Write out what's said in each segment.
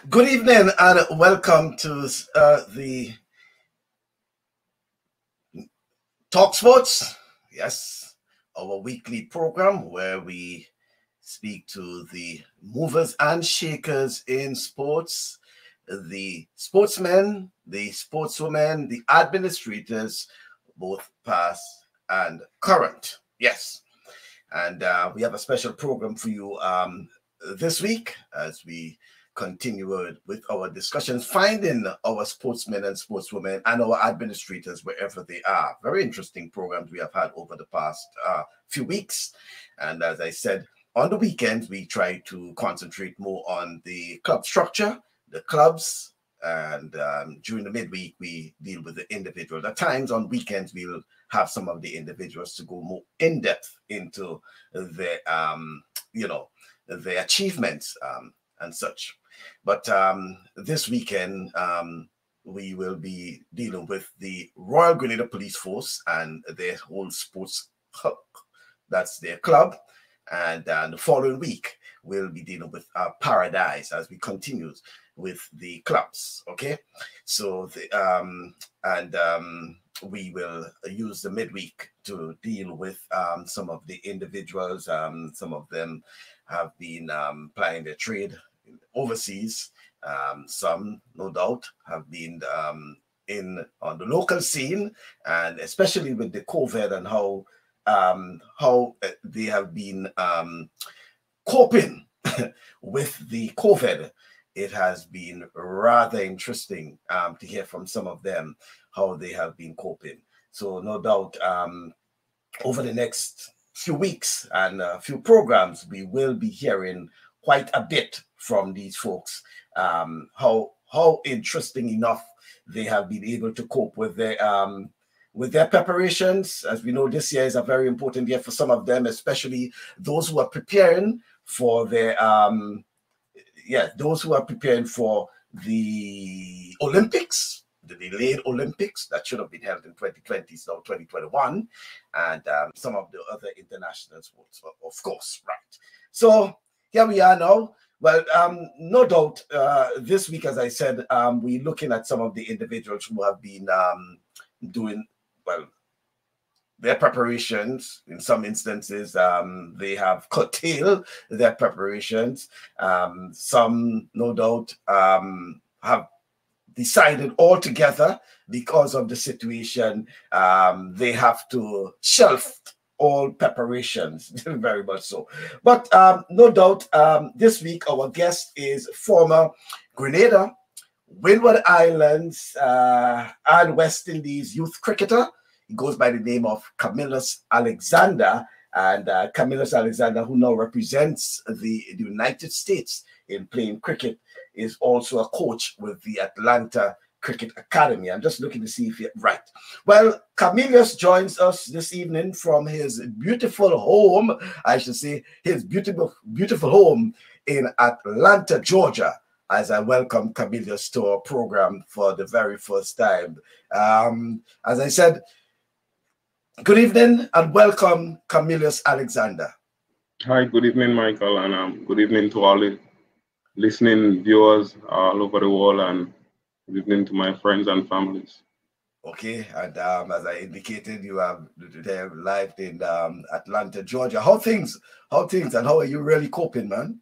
Good evening and welcome to the TalkSports. Yes, our weekly program where we speak to the movers and shakers in sports, the sportsmen, the sportswomen, the administrators, both past and current. Yes, and we have a special program for you this week as we continue with our discussions, finding our sportsmen and sportswomen and our administrators wherever they are. Very interesting programs we have had over the past few weeks. And as I said, on the weekends, we try to concentrate more on the club structure, the clubs, and during the midweek, we deal with the individuals. At times on weekends, we'll have some of the individuals to go more in depth into their, their achievements and such. But this weekend, we will be dealing with the Royal Grenada Police Force and their whole sports hub. That's their club. And the following week, we'll be dealing with Paradise as we continue with the clubs. Okay, so we will use the midweek to deal with some of the individuals. Some of them have been plying their trade overseas. Some, no doubt, have been on the local scene, and especially with the COVID and how they have been coping with the COVID. It has been rather interesting to hear from some of them how they have been coping. So no doubt over the next few weeks and a few programs, we will be hearing quite a bit from these folks, how interesting enough they have been able to cope with their preparations. As we know, this year is a very important year for some of them, especially those who are preparing for their those who are preparing for the Olympics, the delayed Olympics that should have been held in 2020, so 2021, and some of the other international sports, of course, right? So here we are now. Well, no doubt this week, as I said, we're looking at some of the individuals who have been doing, well, their preparations. In some instances, they have curtailed their preparations. Some, no doubt, have decided altogether because of the situation, they have to shelf all preparations, very much so. But no doubt, this week our guest is former Grenada, Windward Islands, and West Indies youth cricketer. He goes by the name of Camilus Alexander, and Camilus Alexander, who now represents the United States in playing cricket, is also a coach with the Atlanta Cricket Academy. I'm just looking to see if you're right. Well, Camilus joins us this evening from his beautiful home, I should say, his beautiful home in Atlanta, Georgia, as I welcome Camilus to our program for the very first time. As I said, good evening and welcome, Camilus Alexander. Hi, good evening, Michael, and good evening to all the listening viewers all over the world, and good evening to my friends and families. Okay, and as I indicated, you have lived in Atlanta, Georgia. How things, and how are you really coping, man?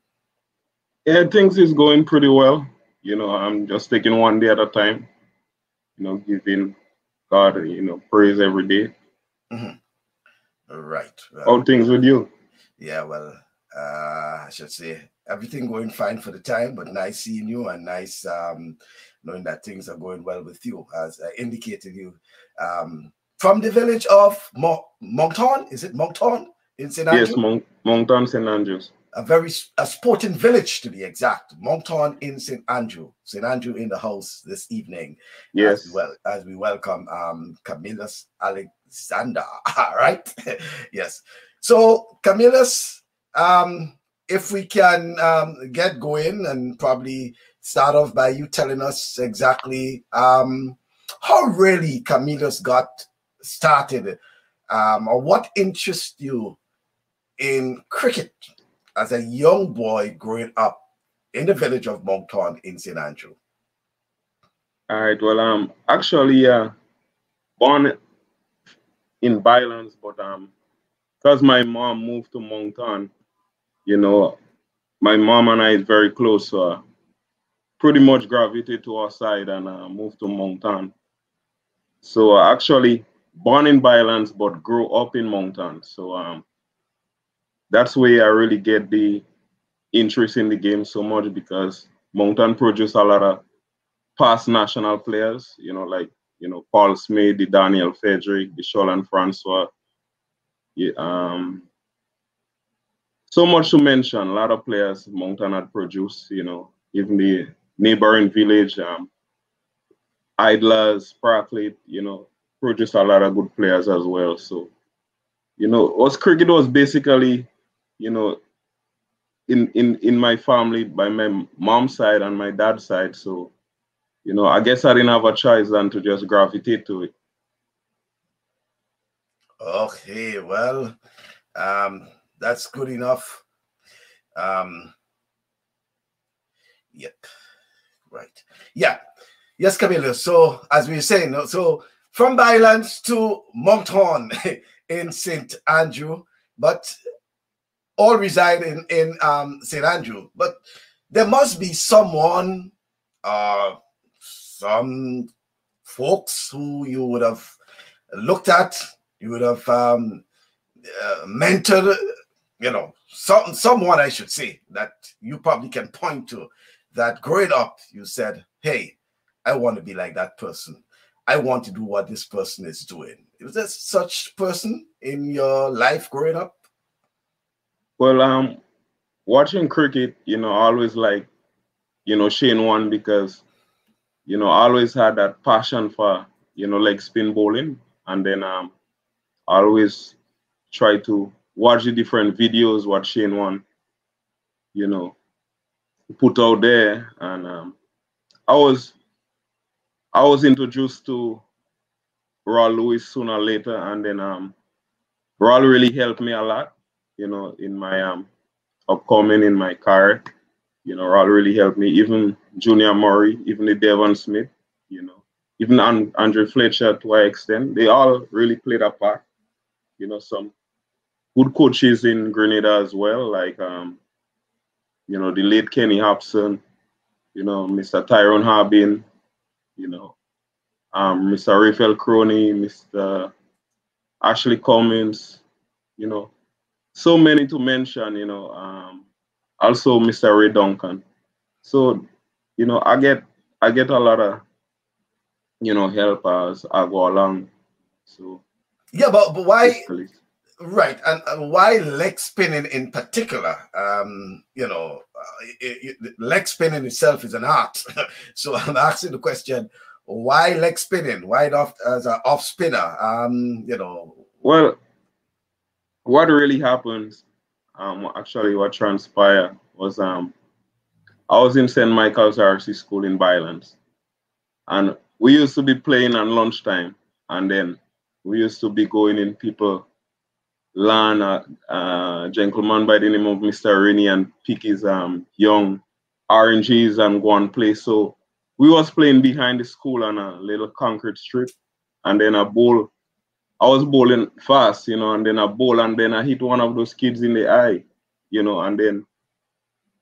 Yeah, things is going pretty well. You know, I'm just taking one day at a time. You know, giving God, praise every day. Mm-hmm. Right. How things with you? Yeah, well, I should say everything going fine for the time, but nice seeing you and nice knowing that things are going well with you. As I indicated, you from the village of Moncton, is it Moncton in St. Andrews? Yes, Moncton, St. Andrews. A sporting village, to be exact. Moncton in St. Andrew. St. Andrew in the house this evening. Yes. As we welcome Camilus Alexander. All right. Yes. So Camilus, if we can get going and probably start off by you telling us exactly how really Camilus got started, or what interests you in cricket as a young boy growing up in the village of Moncton in St. Andrew? All right. Well, actually, born in Bylands, but because my mom moved to Moncton, you know, my mom and I is very close, so I pretty much gravitated to our side and moved to Moncton. So actually born in Bylands, but grew up in Moncton. So that's where I really get the interest in the game so much, because Moncton produced a lot of past national players, like, Paul Smith, the Daniel Frederick, the Sholan Francois. Yeah, so much to mention. A lot of players Moncton had produced, even the neighboring village, Idlers, Parklet, produced a lot of good players as well. So, us cricket was basically, in my family by my mom's side and my dad's side. So, I guess I didn't have a choice than to just gravitate to it. Okay, well, that's good enough. Yep, right. Yeah, yes, Camilus. So, as we were saying, so from Bylands to Moncton in St. Andrew, but all reside in St. Andrew. But there must be someone, some folks who you would have looked at, you would have mentored, someone, I should say, that you probably can point to, that growing up you said, hey, I want to be like that person. I want to do what this person is doing. Is there such person in your life growing up? Well, watching cricket, I always like, Shane Warne, because, I always had that passion for, leg spin bowling. And then I always try to watch the different videos what Shane Warne, put out there. And I was introduced to Raul Lewis sooner or later, and then Raul really helped me a lot, in my upcoming in my career. Raul really helped me. Even Junior Murray, even the Devon Smith, even Andre Fletcher to an extent, they all really played a part. Some good coaches in Grenada as well, like the late Kenny Hobson, Mr. Tyrone Harbin, Mr. Raphael Crony, Mr. Ashley Cummins, so many to mention, also Mr. Ray Duncan. So, I get a lot of, help as I go along. So yeah, but why? Basically. Right, and why leg spinning in particular? Leg spinning itself is an art. So I'm asking the question: why leg spinning? Why not as an off spinner? Well, what really happened? Actually, what transpired was I was in St. Michael's RC School in Bylands, and we used to be playing on lunchtime, and then we used to be going in people land a gentleman by the name of Mr. Rennie and pick his young oranges and go and play. So we was playing behind the school on a little concrete strip, and then I was bowling fast, and then and then I hit one of those kids in the eye, and then,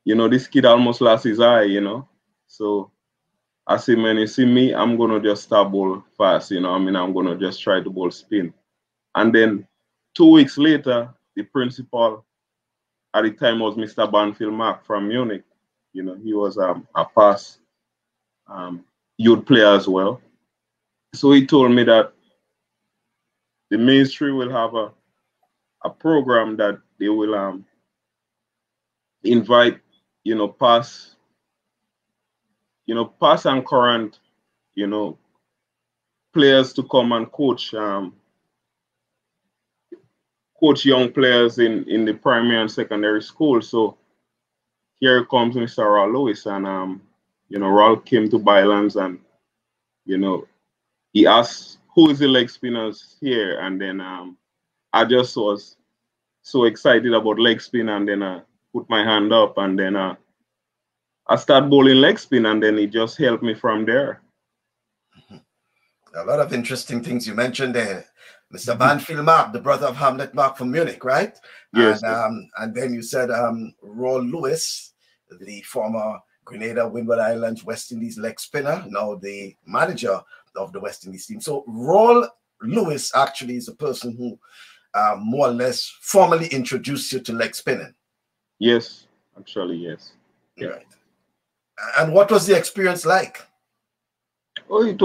this kid almost lost his eye, So I say, man, you see me, I'm gonna just start bowl fast, I'm gonna just try to bowl spin. And then 2 weeks later, the principal at the time was Mr. Banfield Mark from Munich. He was a past youth player as well. So he told me that the ministry will have a program that they will invite, past and current, players to come and coach young players in the primary and secondary school. So here comes Mr. Raul Lewis, and Raul came to Bylands, and he asked who is the leg spinners here, and then I just was so excited about leg spin, and then I put my hand up, and then I started bowling leg spin, and then it just helped me from there. A lot of interesting things you mentioned there. Mr. Banfield Mark, the brother of Hamlet Mark from Munich, right? Yes. And then you said Roll Lewis, the former Grenada, Windward Islands, West Indies leg spinner, now the manager of the West Indies team. So Roll Lewis actually is a person who more or less formally introduced you to leg spinning. Yes, actually, yes. Yeah. Right. And what was the experience like? Oh, it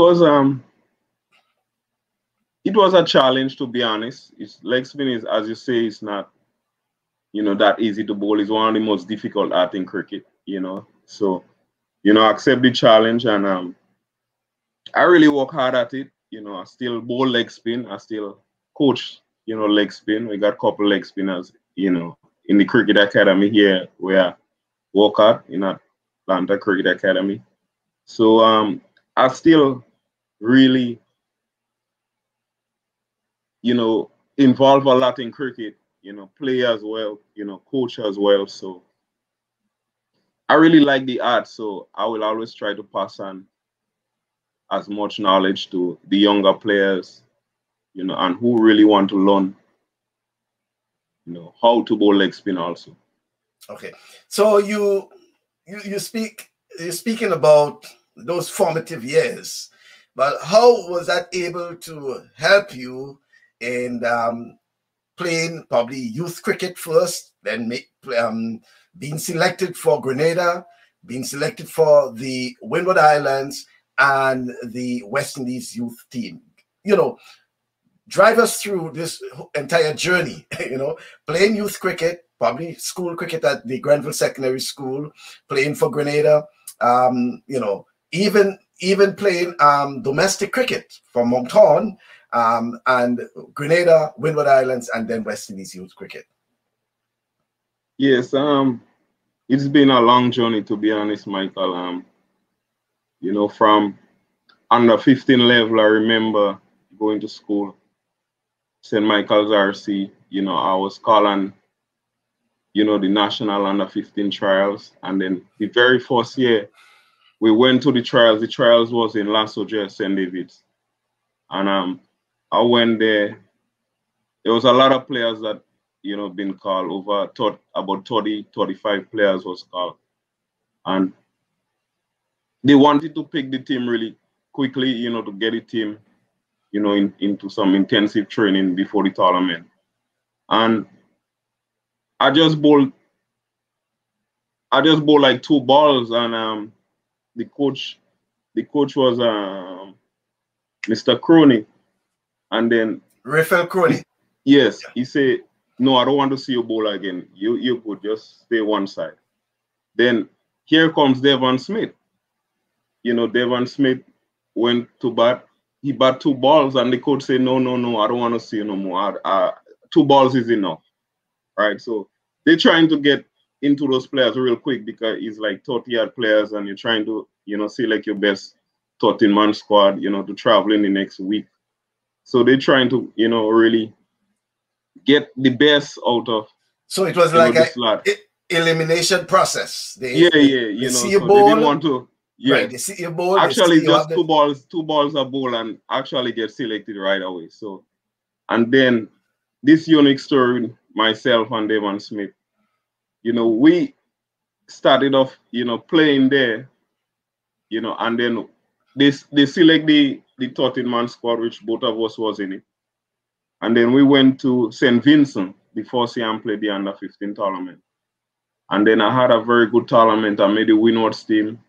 was a challenge, to be honest. Leg spin is, as you say, it's not, that easy to bowl. It's one of the most difficult art in cricket, So, accept the challenge, and I really work hard at it. I still bowl leg spin. I still coach, leg spin. We got a couple leg spinners, in the cricket academy here where I work at, in Atlanta Cricket Academy. So I still really, involve a lot in cricket, play as well, coach as well. So I really like the art. So I will always try to pass on as much knowledge to the younger players, and who really want to learn, how to bowl leg spin also. Okay. So you're speaking about those formative years, but how was that able to help you in playing probably youth cricket first, then being selected for Grenada, being selected for the Windward Islands and the West Indies youth team? Drive us through this entire journey, playing youth cricket, probably school cricket at the Grenville Secondary School, playing for Grenada, even playing domestic cricket for Mount Horn, and Grenada, Windward Islands, and then West Indies youth cricket. Yes, it's been a long journey, to be honest, Michael. From under 15 level, I remember going to school, St. Michael's RC. I was calling, the national under 15 trials. And then the very first year, we went to the trials. The trials was in Lasso, St. David's. And I went there. There was a lot of players that, been called about 30, 35 players was called. And they wanted to pick the team really quickly, to get the team, into some intensive training before the tournament. And I just bowled like 2 balls, and the coach was Mr. Crony. And then Raphael Crony. Yes, he said, "No, I don't want to see you bowl again. You could just stay one side." Then here comes Devon Smith. Devon Smith went to bat. He bat 2 balls, and the coach said, no, I don't want to see you no more. 2 balls is enough, right? So they're trying to get into those players real quick because it's like 30-yard players, and you're trying to, select your best 13-man squad, to travel in the next week. So they're trying to, really get the best out of. So it was like an elimination process. They see your ball. They didn't want to. Yeah, right, they see your ball. Actually, just 2 balls a bowl, and actually get selected right away. So, and then this unique story, myself and Devon Smith, we started off, playing there, and then they select the 13-man squad, which both of us was in it. And then we went to St. Vincent before and played the under 15 tournament. And then I had a very good tournament. I made the Windward team.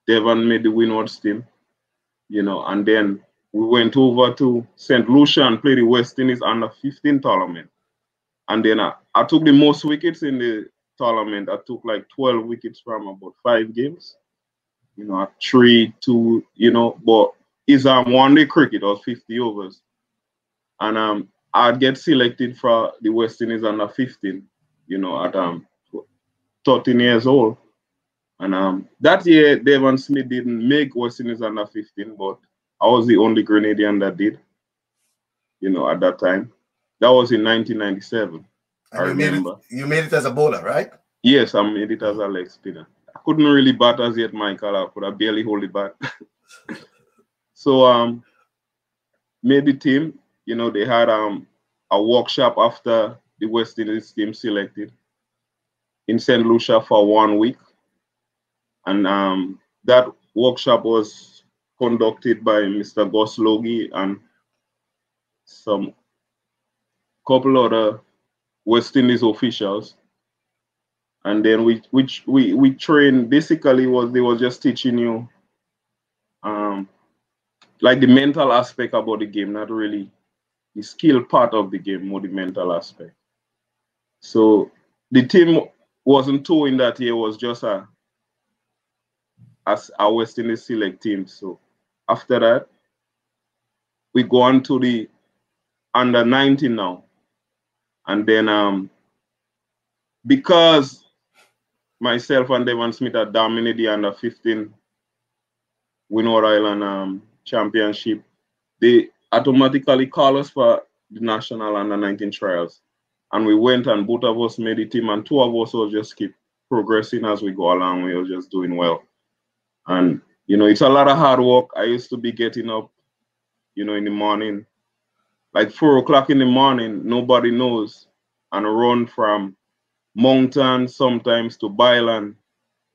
Devon made the Windward team, and then we went over to St. Lucia and played the West Indies under 15 tournament. And then I took the most wickets in the tournament. I took like 12 wickets from about 5 games. 3, 2, but it's one-day cricket, or 50 overs. And I'd get selected for the West Indies under 15, at 13 years old. And that year, Devon Smith didn't make West Indies under 15, but I was the only Grenadian that did, at that time. That was in 1997. And I remember. You made it as a bowler, right? Yes, I made it as a leg spinner. couldn't really bat as yet, Michael. I could have barely hold the bat. So made the team. You know, they had a workshop after the West Indies team selected in St. Lucia for 1 week. And that workshop was conducted by Mr. Gus Logie and some couple other West Indies officials. And then we trained. Basically they was just teaching you like the mental aspect about the game, not really the skill part of the game, more the mental aspect. So the team wasn't touring that year, was just a West Indies select team. So after that, we go on to the under 19 now. And then because myself and Devon Smith had dominated the under 15 Windward Island championship, they automatically call us for the national under 19 trials. And we went and both of us made the team, and two of us will just keep progressing as we go along. We were just doing well. And, you know, it's a lot of hard work. I used to be getting up, you know, in the morning, like 4 o'clock in the morning, nobody knows, and run from mountain sometimes to Byland.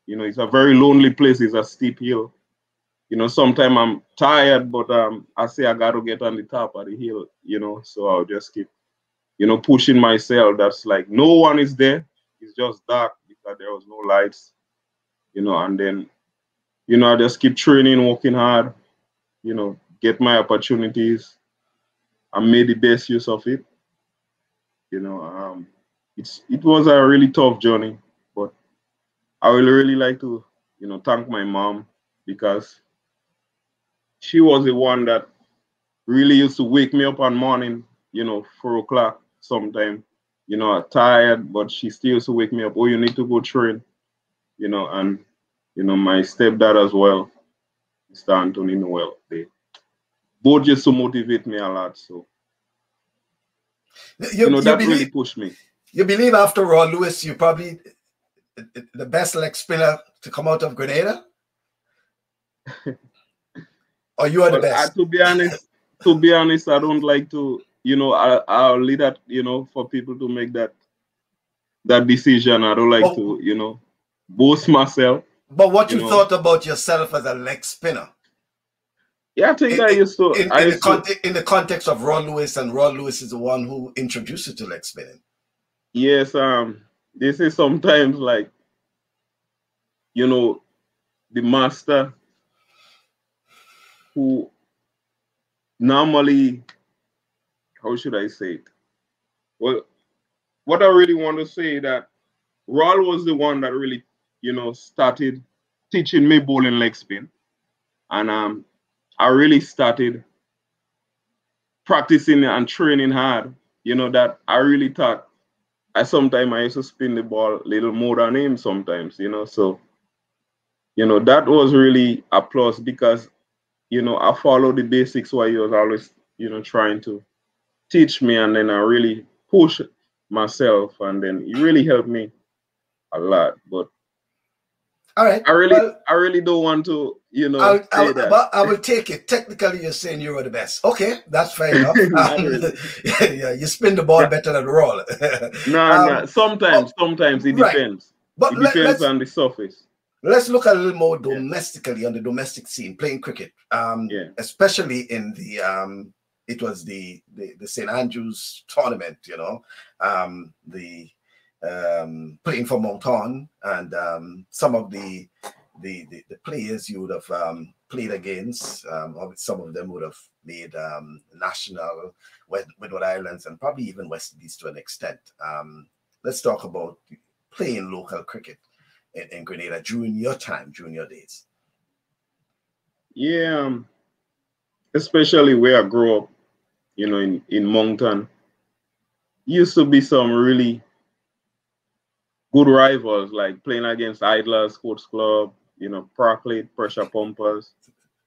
You know, it's a very lonely place. It's a steep hill. You know, sometimes I'm tired, but I say I got to get on the top of the hill, you know, so I'll just keep, you know, pushing myself. That's like no one is there. It's just dark because there was no lights, you know, and then, you know, I just keep training, working hard, you know, get my opportunities. I made the best use of it. You know, it was a really tough journey, but I would really like to, you know, thank my mom, because she was the one that really used to wake me up on morning, you know, 4 o'clock sometime, you know, tired, but she still used to wake me up. Oh, you need to go train, you know, and, you know, my stepdad as well, Mr. Anthony Noel, they both just to motivate me a lot. So, you know, that really pushed me. You believe after Ron Lewis, you're probably the best leg spinner to come out of Grenada? Or you are the best? To be honest, I don't like to, you know, I'll leave that, you know, for people to make that decision. I don't like to, you know, boast myself. But what you thought about yourself as a leg spinner? Yeah, I think I used to. In the context of Ron Lewis, and Ron Lewis is the one who introduced you to leg spinning. Yes, this is sometimes like, you know, the master who normally, how should I say it? Well, what I really want to say that Ron was the one that really, you know, started teaching me bowling leg spin, and I really started practicing and training hard. You know, that I really thought I used to spin the ball a little more than him sometimes, you know. So, you know, that was really a plus, because, you know, I followed the basics where he was always, you know, trying to teach me, and then I really push myself, and then he really helped me a lot. But all right, I really don't want to, you know, say that. But I will take it. Technically, you're saying you were the best. Okay, that's fair enough. Really. Yeah, you spin the ball better than Roll. No. Sometimes it depends. But it depends on the surface. Let's look a little more domestically on the domestic scene, playing cricket. Especially in the it was the St. Andrews tournament, you know, playing for Moncton, and some of the players you would have played against, some of them would have made national Windward Islands, and probably even West Indies to an extent. Let's talk about playing local cricket in Grenada during your time, during your days. Yeah, especially where I grew up, you know, in Moncton, used to be some really good rivals, like playing against Idlers Sports Club, you know, Parkley, Pressure Pumpers,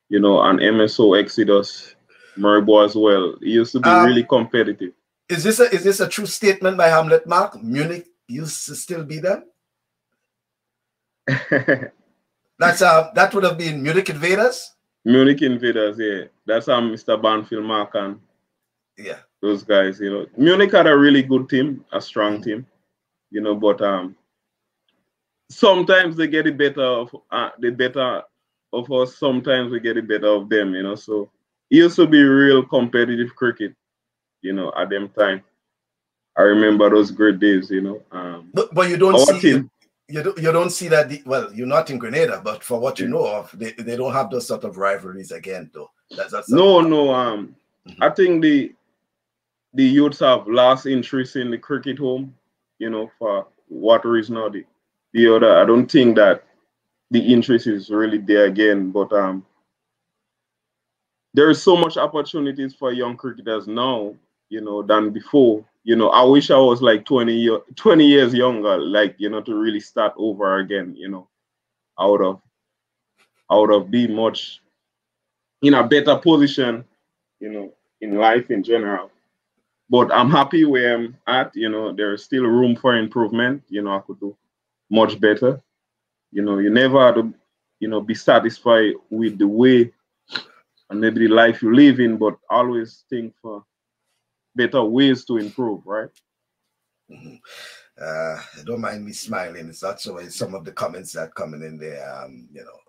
you know, and MSO Exodus, Maribo as well. It used to be really competitive. Is this a true statement by Hamlet Mark? Munich used to still be there? That would have been Munich Invaders. Munich Invaders, yeah. That's Mr. Banfield Mark and those guys, you know. Munich had a really good team, a strong team, you know, but sometimes they get it better of us, sometimes we get it better of them, you know. So it used to be real competitive cricket, you know, at them time. I remember those great days, you know. But you don't see you don't see that well, you're not in Grenada, but for what you know of, they don't have those sort of rivalries again, though. That's no. I think the youths have lost interest in the cricket home, you know, for what reason or the other. I don't think that the interest is really there again, but there is so much opportunities for young cricketers now, you know, than before. You know, I wish I was like 20 years younger, like, you know, to really start over again, you know. I would have been much in a better position, you know, in life in general. But I'm happy where I'm at, you know. There's still room for improvement, you know. I could do much better. You know, you never have to, you know, be satisfied with the way and maybe the life you live in, but always think for better ways to improve, right? Don't mind me smiling. It's actually some of the comments that coming in there. You know,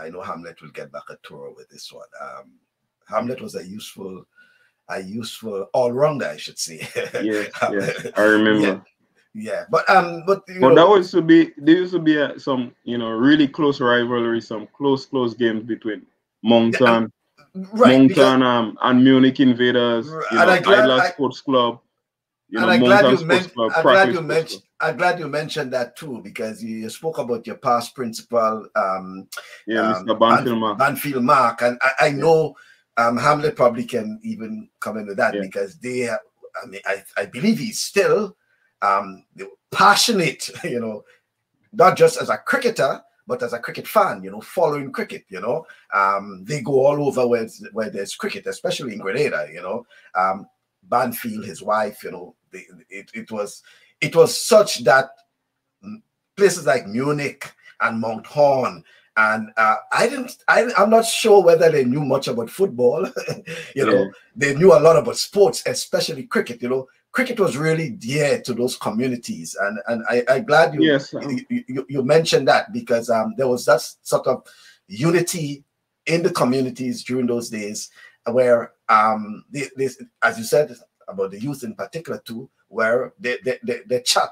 I know Hamlet will get back a tour with this one. Hamlet was a useful all-rounder, I should say. Yeah, I remember. Yeah, but there used to be some, you know, really close rivalry, some close games between Moncton. And Munich Invaders, you know, Idler Sports Club, you know, Moncton Sports Club. I'm glad you mentioned that too, because you spoke about your past principal, Mr. Banfield Mark, and I know Hamlet probably can even come into that because they, I mean, I believe he's still passionate, you know, not just as a cricketer, but as a cricket fan, you know, following cricket, you know. They go all over where there's cricket, especially in Grenada, you know. Banfield, his wife, you know, it was such that places like Munich and Mount Horn, and I'm not sure whether they knew much about football. You know, they knew a lot about sports, especially cricket, you know. Cricket was really dear to those communities, and I'm glad you mentioned that, because there was that sort of unity in the communities during those days, where as you said about the youth in particular too, where the chat,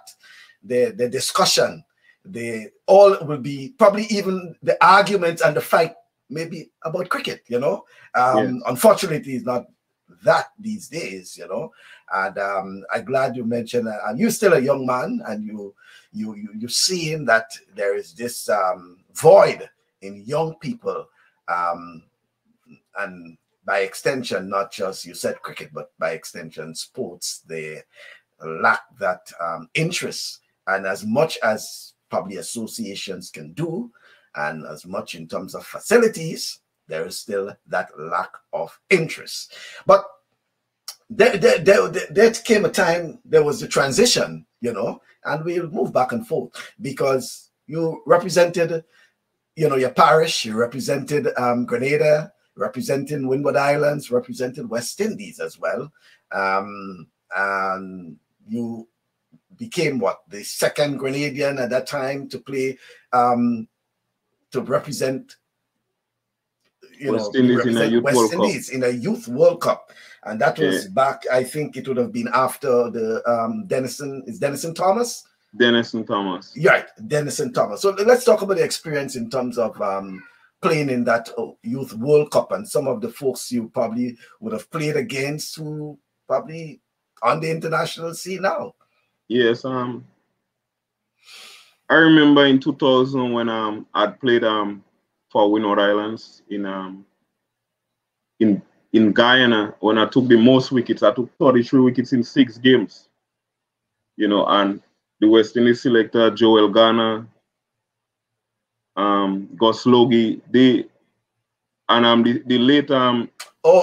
the discussion, they all will be probably even the argument and the fight maybe about cricket, you know. Unfortunately, it's not that these days, you know. And I'm glad you mentioned, and you're still a young man, and you're seeing that there is this void in young people, and by extension, not just, you said cricket, but by extension sports, they lack that interest. And as much as probably associations can do, and as much in terms of facilities, there is still that lack of interest. But there came a time, there was a transition, you know, and we'll move back and forth, because you represented, you know, your parish, you represented Grenada, representing Windward Islands, represented West Indies as well. And you became what, the second Grenadian at that time to play, to represent, you West Indies in a youth World Cup. In a youth World Cup. And that was back, I think it would have been after the Denison Thomas? Denison Thomas. Right, Denison Thomas. So let's talk about the experience in terms of playing in that youth World Cup, and some of the folks you probably would have played against who probably on the international scene now. Yes, I remember in 2000 when I'd played for Windward Islands in Guyana, when I took the most wickets. I took 33 wickets in 6 games, you know, and the West Indies selector, Joel Garner, Gus Logie, the late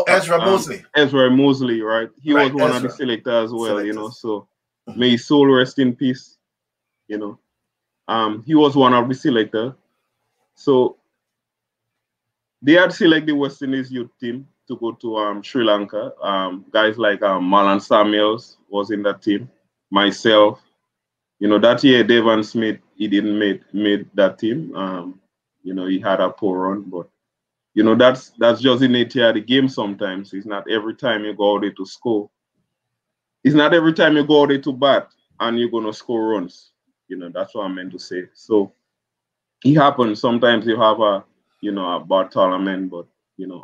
Ezra Mosley. Ezra Mosley, right? He was one of the selectors as well, you know. So may his soul rest in peace, you know. he was one of the selectors. So they had selected the West Indies youth team to go to Sri Lanka. Guys like Malan Samuels was in that team. Myself, that year Devon Smith, he didn't made that team. He had a poor run, but that's just the nature of the game. Sometimes it's not every time you go out there to score. It's not every time you go out there to bat and you're gonna score runs. That's what I meant to say. So it happens. Sometimes you have a bad tournament, but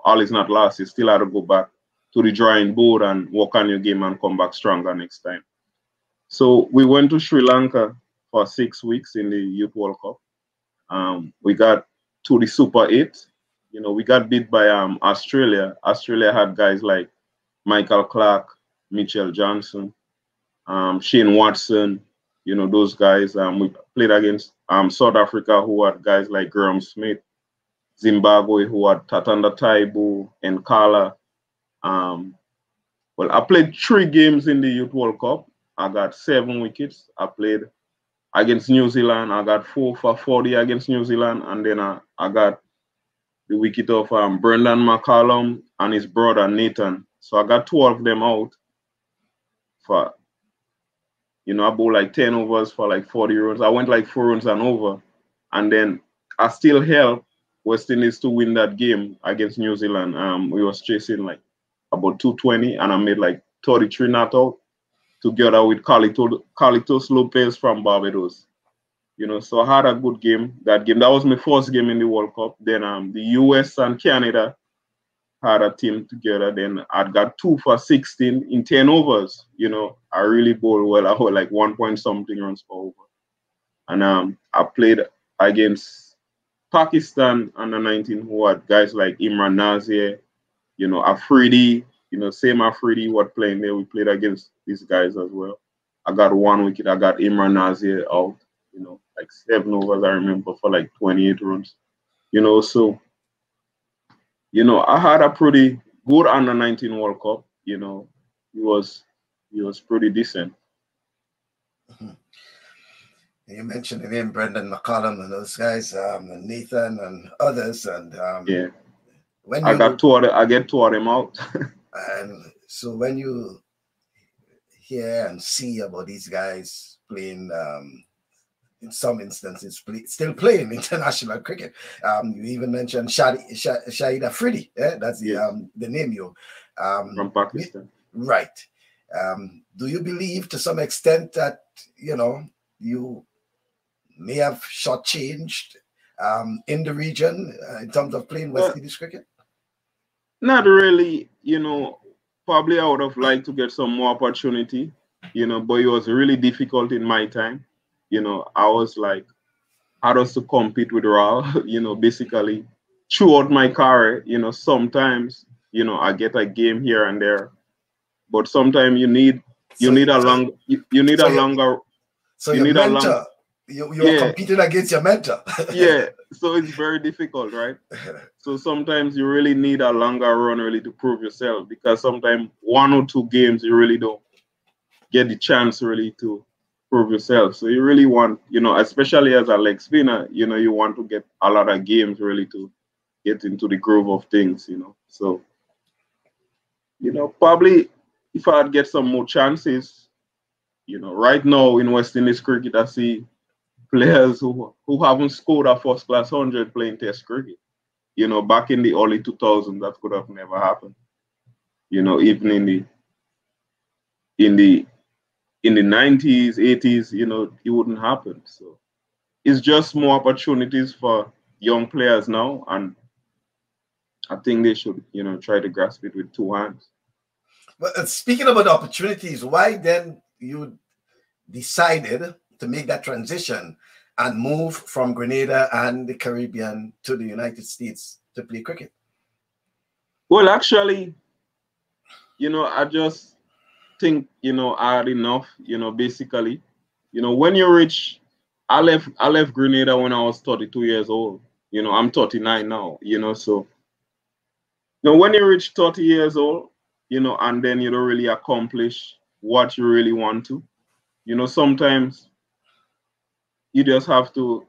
all is not lost. You still have to go back to the drawing board and work on your game and come back stronger next time. So we went to Sri Lanka for 6 weeks in the Youth World Cup. We got to the Super 8. We got beat by Australia. Australia had guys like Michael Clark, Mitchell Johnson, Shane Watson, those guys. We played against South Africa, who had guys like Graham Smith, Zimbabwe, who had Tatanda Taibu, and Kala. Well, I played 3 games in the Youth World Cup. I got 7 wickets. I played against New Zealand. I got 4 for 40 against New Zealand. And then I got the wicket of Brendan McCallum and his brother Nathan. So I got 2 of them out for, I bowled like 10 overs for like 40 runs. I went like 4 runs and over. And then I still helped West Indies to win that game against New Zealand. We was chasing like about 220 and I made like 33 not out together with Carlitos Lopez from Barbados. So I had a good game that game. That was my first game in the World Cup. Then the US and Canada had a team together. Then I got 2 for 16 in 10 overs. I really bowled well. I had like 1 point something runs per over. And I played against Pakistan under 19, who had guys like Imran Nazir, Afridi, same Afridi who had playing there. We played against these guys as well. I got 1 wicket. I got Imran Nazir out, like 7 overs, I remember, for like 28 runs. So, I had a pretty good under 19 World Cup. He was pretty decent. You mentioned the name Brendan McCallum and those guys, and Nathan and others, and yeah. I get 2 of them out. And so when you hear and see about these guys playing, in some instances, still playing international cricket, you even mentioned Shahid Afridi. That's the name you from Pakistan, right? Do you believe to some extent that you may have shortchanged in the region in terms of playing West Indies cricket? Not really, probably I would have liked to get some more opportunity, but it was really difficult in my time. I was like, I had to compete with Raul, basically throughout my career, sometimes, I get a game here and there, but sometimes you need a longer. You're competing against your mentor. Yeah, so it's very difficult, right? So sometimes you really need a longer run really to prove yourself, because sometimes 1 or 2 games you really don't get the chance really to prove yourself. So you really want, especially as a leg spinner, you want to get a lot of games really to get into the groove of things, So, probably if I'd get some more chances, right now in West Indies cricket, I see players who haven't scored a first-class 100 playing Test cricket. Back in the early 2000s, that could have never happened. Even in the 90s, 80s, it wouldn't happen. So it's just more opportunities for young players now, and I think they should, try to grasp it with 2 hands. But speaking about opportunities, why then you decided to make that transition and move from Grenada and the Caribbean to the United States to play cricket? Well, actually, I just think, I had enough, basically. When you reach, I left Grenada when I was 32 years old. I'm 39 now, so. When you reach 30 years old, and then you don't really accomplish what you really want to, sometimes you just have to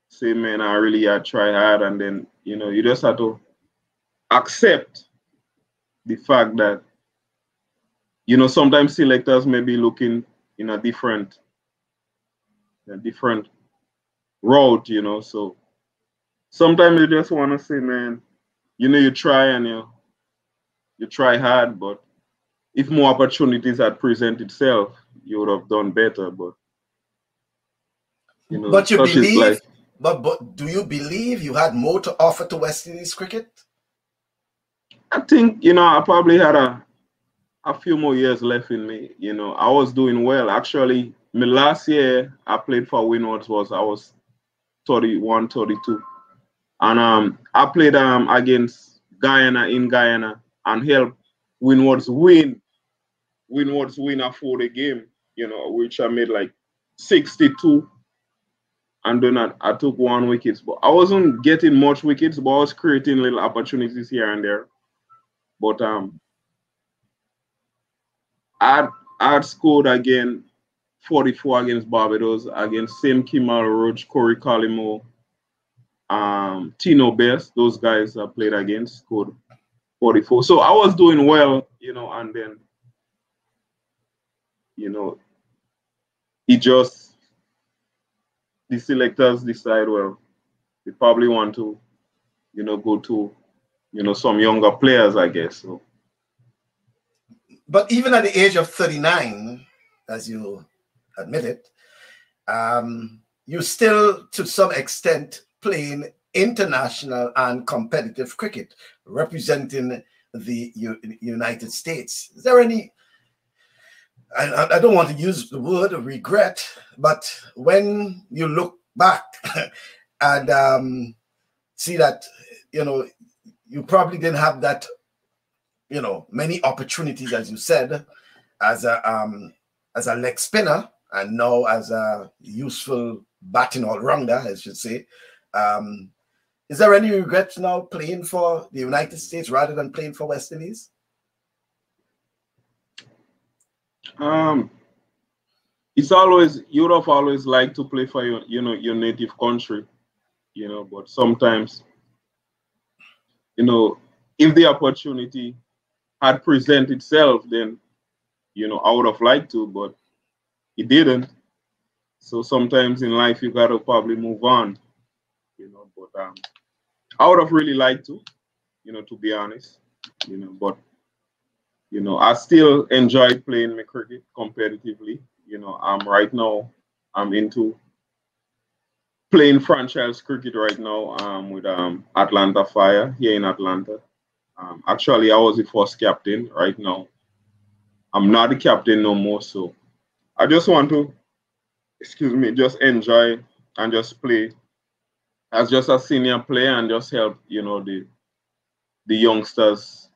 say, man, I really try hard, and then you just have to accept the fact that sometimes selectors may be looking in a different route, so sometimes you just want to say, man, you try and you try hard, but if more opportunities had present itself, you would have done better. But but you believe, but do you believe you had more to offer to West Indies cricket? I think I probably had a few more years left in me. I was doing well. Actually, my last year I played for Windward I was 31, 32. And I played against Guyana in Guyana and helped Windward win a 40 game, which I made like 62. And then I took 1 wicket. But I wasn't getting much wickets, but I was creating little opportunities here and there. But I had scored again 44 against Barbados, against Sam Kimal, Roach, Corey Collimo, Tino Best, those guys I played against, scored 44. So I was doing well, and then, the selectors decide, well, they probably want to, go to, some younger players, I guess. So. But even at the age of 39, as you admitted, you still, to some extent, playing international and competitive cricket, representing the United States. Is there any, I don't want to use the word regret, but when you look back and see that, you probably didn't have that, many opportunities, as you said, as a leg spinner, and now as a useful batting all-rounder, I should say. Is there any regret now playing for the United States rather than playing for West Indies? It's always, you would have always liked to play for your native country, but sometimes, if the opportunity had presented itself, then, I would have liked to, but it didn't. So sometimes in life, you got to probably move on, but I would have really liked to, to be honest, but, I still enjoyed playing my cricket competitively. Right now, I'm into playing franchise cricket right now with Atlanta Fire here in Atlanta. Actually, I was the first captain. Right now, I'm not the captain no more, so I just want to, just enjoy and just play as just a senior player and just help, the youngsters,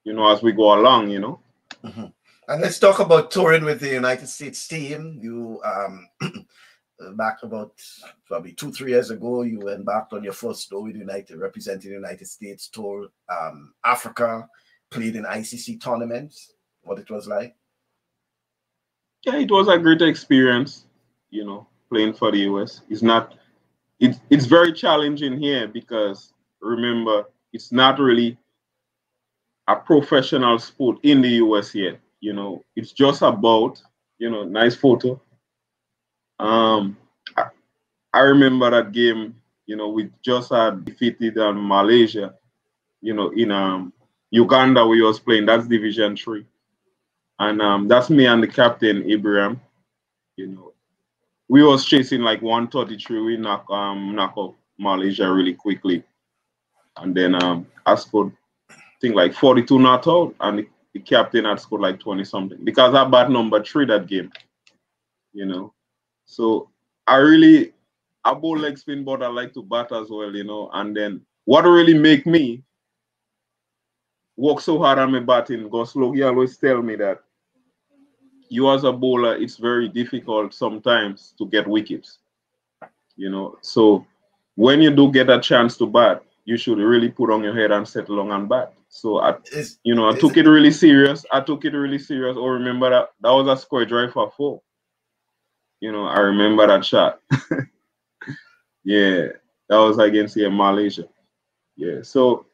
as we go along, Mm-hmm. And let's talk about touring with the United States team. You, back about probably 2-3 years ago, you embarked on your first tour with United, representing the United States, tour Africa, played in ICC tournaments. What it was like? Yeah, it was a great experience, playing for the US. It's very challenging here because, remember, it's not really a professional sport in the US yet. It's just about, nice photo. I remember that game, we just had defeated Malaysia, in Uganda we was playing, that's Division 3. And that's me and the captain, Ibrahim. We was chasing like 133, we knock out Malaysia really quickly. And then I scored, I think like 42 not out, and the captain had scored like 20 something because I bat number 3 that game, So I bowl leg spin, but I like to bat as well, and then what really make me work so hard on my batting, because Logie always tell me that you as a bowler, it's very difficult sometimes to get wickets, So when you do get a chance to bat, you should really put on your head and settle on and bat. So I took it really serious. Oh, remember that was a square drive for 4. You know, I remember that shot. Yeah, that was against Malaysia. Yeah, so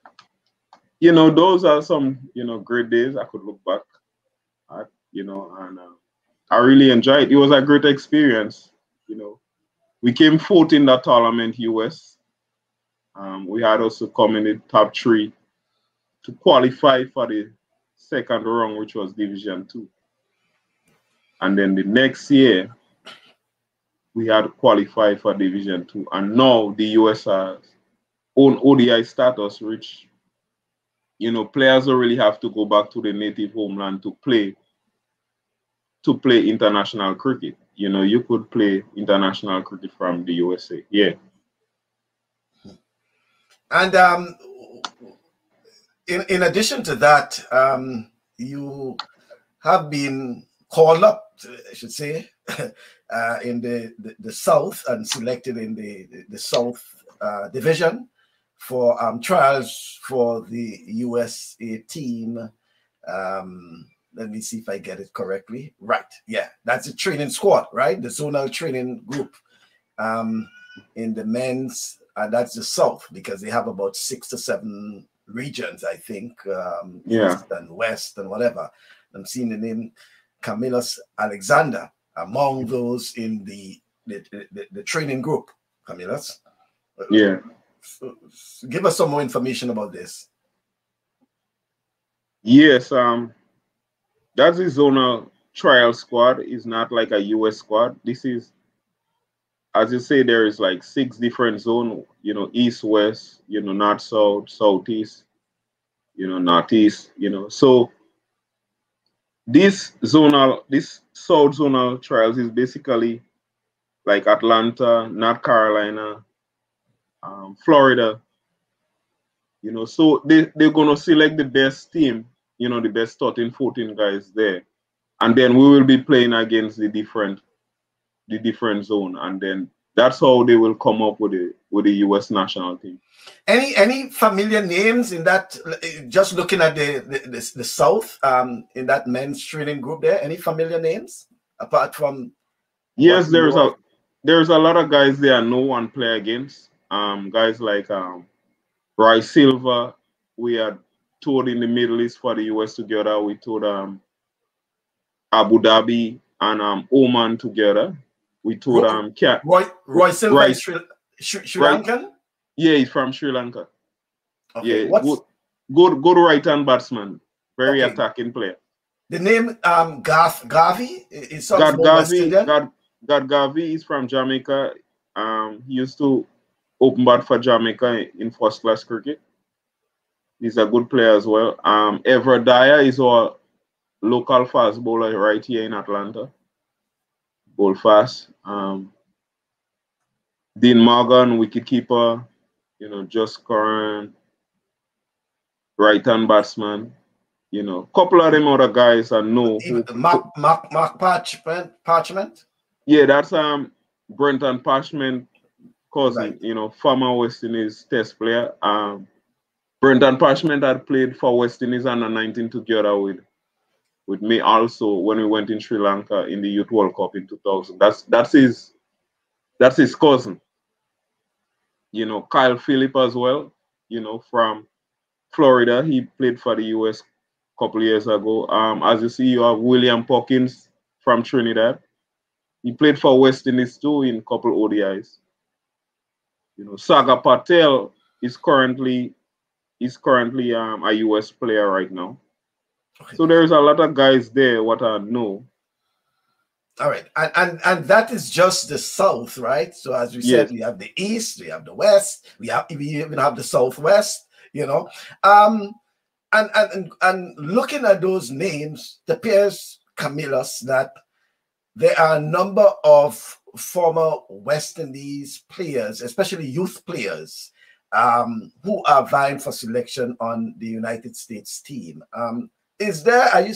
you know, those are some great days I could look back at. You know, and I really enjoyed it. It was a great experience. You know, we came fourth in that tournament, US. We had also come in the top 3 to qualify for the second round, which was Division 2. And then the next year, we had to qualify for Division 2. And now the US has own ODI status, which, you know, players don't really have to go back to the native homeland to play international cricket. You know, you could play international cricket from the USA. Yeah. And in addition to that, you have been called up, I should say, in the South and selected in the South Division for trials for the USA team. Let me see if I get it correctly. Right, yeah, that's a training squad, right? The zonal training group in the men's, and that's the South, because they have about 6 to 7 regions, I think, East and West and whatever. I'm seeing the name Camilus Alexander among those in the training group. Camilus, yeah. So give us some more information about this. Yes, that's the zonal trial squad. Is not like a US squad. This is, as you say, there is like 6 different zones, you know, east, west, you know, north, south, southeast, you know, northeast, you know. So this south zonal trials is basically like Atlanta, North Carolina, Florida, you know. So they're going to select the best team, you know, the best 13, 14 guys there. And then we will be playing against the different zone, and then that's how they will come up with the US national team. Any familiar names in that? Just looking at the South, in that men's training group there, any familiar names apart from? Yes, there's a lot of guys there I know and play against. Guys like Roy Silva. We had toured in the Middle East for the US together. We toured Abu Dhabi and Oman together. We toured Roy Silva is Sri Lankan? Yeah, he's from Sri Lanka. Okay, yeah, good right-hand batsman, very attacking player. The name Gavi is Gavi is from Jamaica. He used to open bat for Jamaica in first-class cricket. He's a good player as well. Everett Dyer is our local fast bowler right here in Atlanta. Bowl fast. Dean Morgan, wicketkeeper, you know, just current right-hand batsman. You know, a couple of them other guys I know. Mark Parchment? Yeah, that's Brenton Parchment cousin, right. You know, former West Indies test player. Brenton Parchment had played for West Indies under 19 together with me also when we went in Sri Lanka in the Youth World Cup in 2000. That's his cousin. You know, Kyle Phillip as well, you know, from Florida. He played for the US a couple of years ago. As you see, you have William Pockins from Trinidad. He played for West Indies too in a couple ODIs. You know, Sagar Patel is currently a US player right now. Okay. So there's a lot of guys there what I know. All right, and that is just the South, right? So as we said, we have the East, we have the West, we even have the Southwest, you know. And looking at those names, it appears, Camilus, that there are a number of former West Indies players, especially youth players, who are vying for selection on the United States team. Are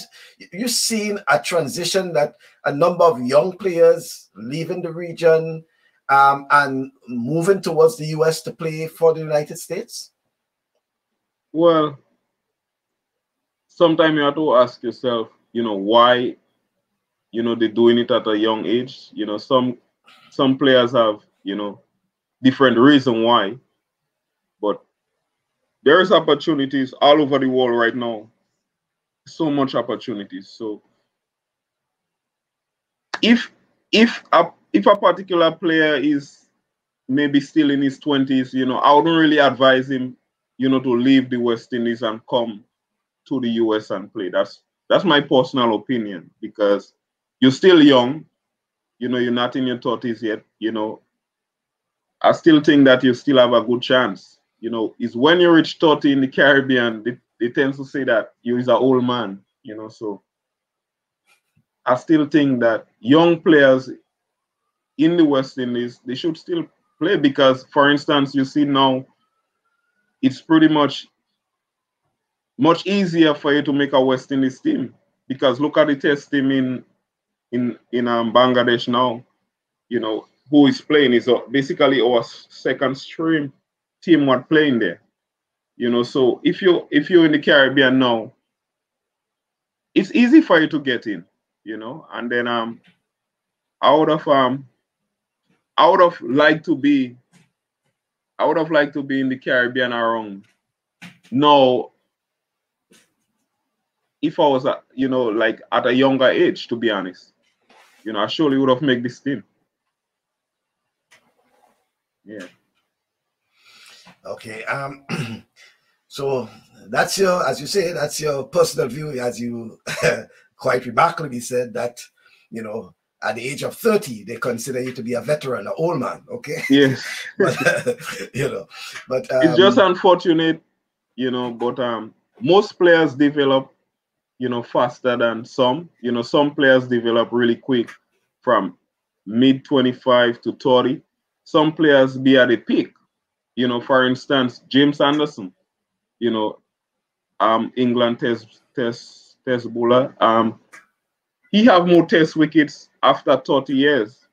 you seeing a transition that a number of young players leaving the region and moving towards the US to play for the United States? Well, sometimes you have to ask yourself, you know, why you know, they're doing it at a young age. You know, some players have, you know, different reason why, but there's opportunities all over the world right now. So much opportunities. So if a particular player is maybe still in his 20s, you know, I wouldn't really advise him, you know, to leave the West Indies and come to the US and play. That's my personal opinion, because you're still young, you know, you're not in your 30s yet, you know. I still think that you still have a good chance. You know, it's when you reach 30 in the Caribbean, they tend to say that you is an old man, you know. So I still think that young players in the West Indies, they should still play, because, for instance, you see now, it's pretty much easier for you to make a West Indies team, because look at the test team in Bangladesh now. You know, who is playing is basically our second string team what playing there. You know, so if you're in the Caribbean now, it's easy for you to get in. You know, and then I would have liked to be in the Caribbean around now. If I was, you know, like at a younger age, to be honest, you know, I surely would have made this team. Yeah. Okay. So that's your, as you say, that's your personal view, as you quite remarkably said that, you know, at the age of 30, they consider you to be a veteran, an old man. Okay. Yes. But, you know, but it's just unfortunate, you know, but most players develop, you know, faster than some. You know, some players develop really quick from mid 25 to 30. Some players be at a peak. You know, for instance, James Anderson, you know, England test bowler. He have more test wickets after 30 years.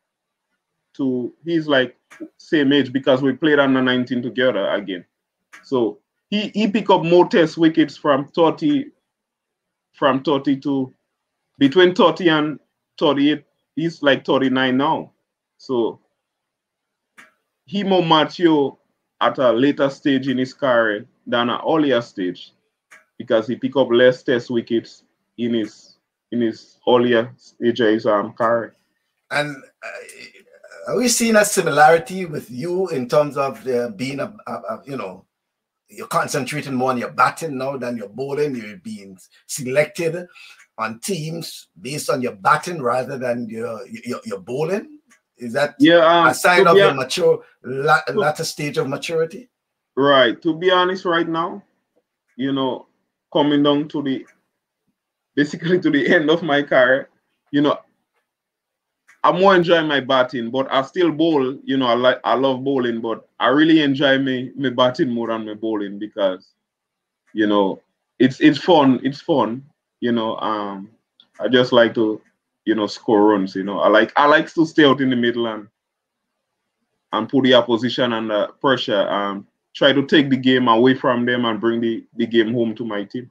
He's like same age, because we played under 19 together again. So he pick up more test wickets from 30 to between 30 and 38. He's like 39 now. So he more mature at a later stage in his career than an earlier stage, because he pick up less test wickets in his earlier stage of his career. And are we seeing a similarity with you in terms of being you know, you're concentrating more on your batting now than your bowling? You're being selected on teams based on your batting rather than your bowling? Is that a sign of your mature latter stage of maturity? Right. To be honest, right now, you know, coming down to basically to the end of my career, you know, I'm more enjoying my batting, but I still bowl. You know, I love bowling, but I really enjoy my batting more than my bowling, because, you know, it's fun. It's fun. You know, I just like to, you know, score runs. You know, I like to stay out in the middle and put the opposition under pressure. Try to take the game away from them and bring the game home to my team.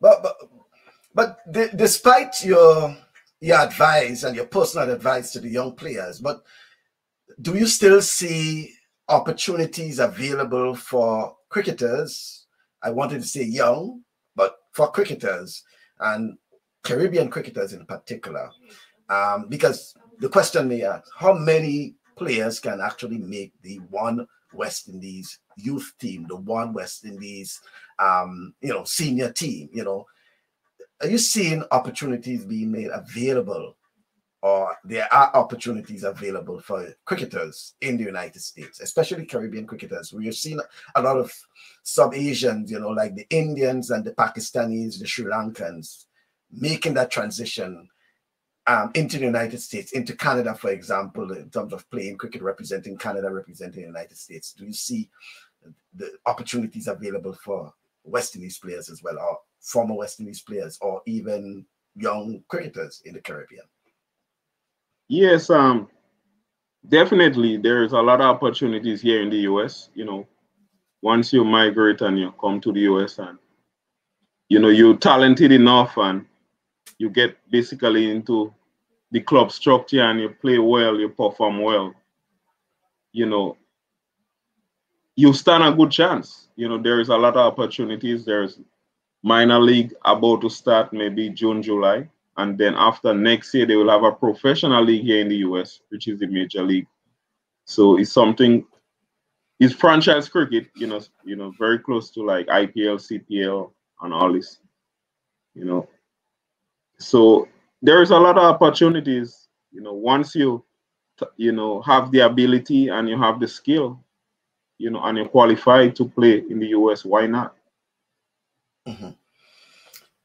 But despite your advice and your personal advice to the young players, but do you still see opportunities available for cricketers? I wanted to say young, but for cricketers and Caribbean cricketers in particular, because the question may ask, how many players can actually make the one West Indies youth team, the one West Indies, you know, senior team? You know, are you seeing opportunities being made available, or there are opportunities available for cricketers in the United States, especially Caribbean cricketers? We've seen a lot of sub-Asians, you know, like the Indians and the Pakistanis, the Sri Lankans, making that transition into the United States, into Canada, for example, in terms of playing cricket, representing Canada, representing the United States. Do you see the opportunities available for West Indies players as well, or former West Indies players, or even young cricketers in the Caribbean? Yes, definitely. There's a lot of opportunities here in the US. You know, once you migrate and you come to the US, and, you know, you're talented enough and you get basically into the club structure and you play well, you perform well, you know, you stand a good chance. You know, there is a lot of opportunities. There's minor league about to start maybe June, July. And then after next year, they will have a professional league here in the US, which is the major league. So it's something, it's franchise cricket, you know, very close to like IPL, CPL, and all this, you know. So there is a lot of opportunities, you know, once you, you know, have the ability and you have the skill, you know, and you're qualified to play in the US, why not? Mm-hmm.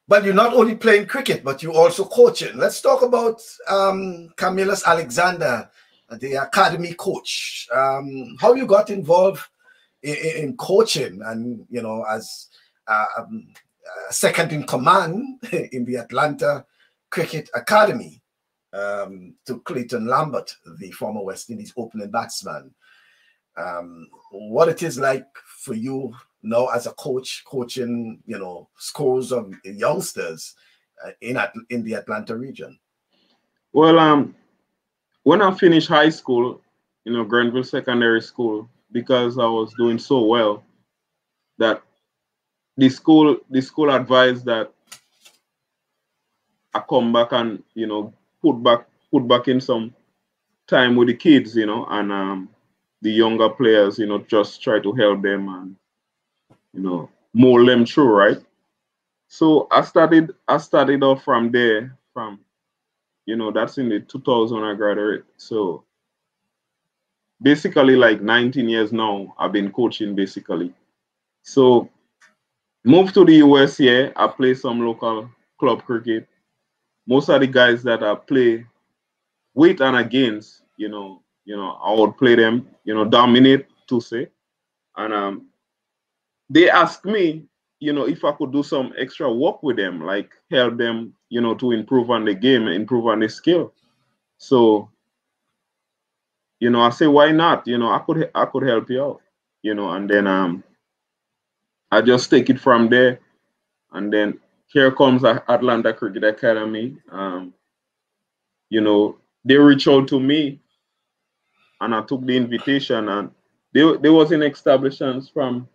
But you're not only playing cricket, but you're also coaching. Let's talk about Camilus Alexander, the academy coach. How you got involved in coaching, and you know, as second in command in the Atlanta Cricket Academy to Clayton Lambert, the former West Indies opening batsman. What it is like for you now as a coach, coaching, you know, scores of youngsters in the Atlanta region? Well, when I finished high school, you know, Grenville Secondary School, because I was doing so well, that the school advised that I come back and, you know, put back in some time with the kids, you know, and the younger players, you know, just try to help them and, you know, mold them through, right? So I started off from there, from, you know, that's in the 2000 I graduated. So basically like 19 years now, I've been coaching basically. So moved to the US here, I play some local club cricket. Most of the guys that I play with and against, you know, I would play them, you know, dominate to say. And they asked me, you know, if I could do some extra work with them, like help them, you know, to improve on the game, improve on the skill. So, you know, I say, why not? You know, I could help you out, you know, and then I just take it from there. And then here comes Atlanta Cricket Academy. You know, they reached out to me and I took the invitation, and they was in establishments from